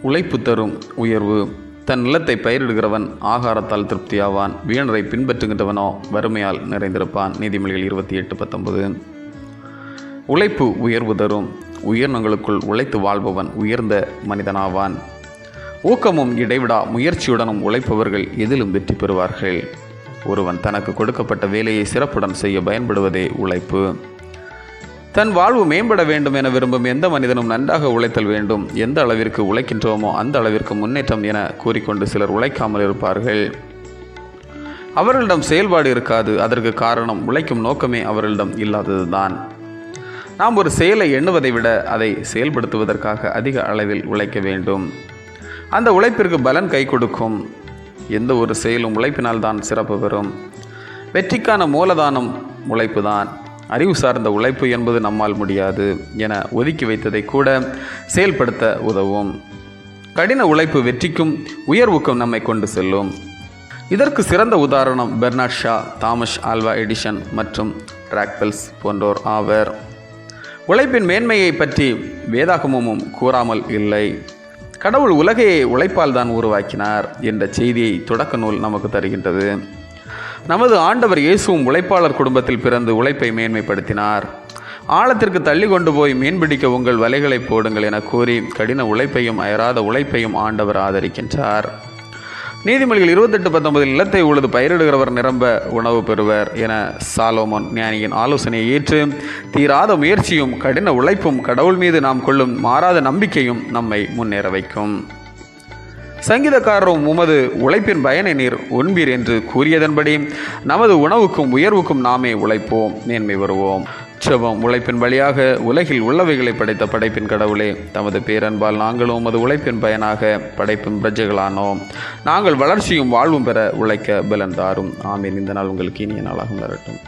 உழைப்பு தரும் உயர்வு. தன் நிலத்தை பயிரிடுகிறவன் ஆகாரத்தால் திருப்தியாவான், வீணரை பின்பற்றுகின்றவனோ வறுமையால் நிறைந்திருப்பான். நீதிமொழிகள் 28:19. உழைப்பு உயர்வு தரும். உயிரினங்களுக்குள் உழைத்து வாழ்பவன் உயர்ந்த மனிதனாவான். ஊக்கமும் இடைவிடா முயற்சியுடனும் உழைப்பவர்கள் எதிலும் வெற்றி பெறுவார்கள். ஒருவன் தனக்கு கொடுக்கப்பட்ட வேலையை சிறப்புடன் செய்ய பயன்படுவதே உழைப்பு. தன் வாழ்வு மேம்பட வேண்டும் என விரும்பும் எந்த மனிதனும் நன்றாக உழைத்தல் வேண்டும். எந்த அளவிற்கு உழைக்கின்றோமோ அந்த அளவிற்கு முன்னேற்றம் என கூறிக்கொண்டு சிலர் உழைக்காமல் இருப்பார்கள். அவர்களிடம் செயல்பாடு இருக்காது. அதற்கு காரணம் உழைக்கும் நோக்கமே அவர்களிடம் இல்லாததுதான். நாம் ஒரு செயலை எண்ணுவதை விட அதை செயல்படுத்துவதற்காக அதிக அளவில் உழைக்க வேண்டும். அந்த உழைப்பிற்கு பலன் கை கொடுக்கும். எந்த ஒரு செயலும் உழைப்பினால் தான் சிறப்பு பெறும். வெற்றிக்கான மூலதானம் உழைப்பு தான். அறிவு சார்ந்த உழைப்பு என்பது நம்மால் முடியாது என ஒதுக்கி வைத்ததை கூட செயல்படுத்த உதவும். கடின உழைப்பு வெற்றிக்கும் உயர்வுக்கும் நம்மை கொண்டு செல்லும். இதற்கு சிறந்த உதாரணம் Bernard Shaw, Thomas Alva Edison மற்றும் ராக்பெல்ஸ் போன்றோர் ஆவர். உழைப்பின் மேன்மையை பற்றி வேதாகமும் கூறாமல் இல்லை. கடவுள் உலகையை உழைப்பால் தான் உருவாக்கினார் என்ற செய்தியை தொடக்க நூல் நமக்கு தருகின்றது. நமது ஆண்டவர் இயேசுவும் உழைப்பாளர் குடும்பத்தில் பிறந்து உழைப்பை மேன்மைப்படுத்தினார். ஆழத்திற்கு தள்ளி கொண்டு போய் மீன்பிடிக்க உங்கள் வலைகளை போடுங்கள் என கூறி கடின உழைப்பையும் அயராத உழைப்பையும் ஆண்டவர் ஆதரிக்கின்றார். நீதிமொழிகள் 28:19 நிலத்தை உழுது பயிரிடுகிறவர் நிரம்ப உணவு பெறுவர் என சாலோமோன் ஞானியின் ஆலோசனையை ஏற்று தீராத முயற்சியும் கடின உழைப்பும் கடவுள் மீது நாம் கொள்ளும் மாறாத நம்பிக்கையும் நம்மை முன்னேற வைக்கும். சங்கீதக்காரரும் உமது உழைப்பின் பயனை நீர் உண்பீர் என்று கூறியதன்படி நமது உணவுக்கும் உயர்வுக்கும் நாமே உழைப்போம், மேன்மை வருவோம். ஜெபம். உழைப்பின் வழியாக உலகில் உள்ளவைகளை படைத்த படைப்பின் கடவுளே, தமது பேரன்பால் நாங்களும் உமது உழைப்பின் பயனாக படைப்பின் பிரஜைகளானோம். நாங்கள் வளர்ச்சியும் வாழ்வும் பெற உழைக்க பலன் தாரும். ஆமீன். இந்த நாள் உங்களுக்கு இனிய நாளாக வரட்டும்.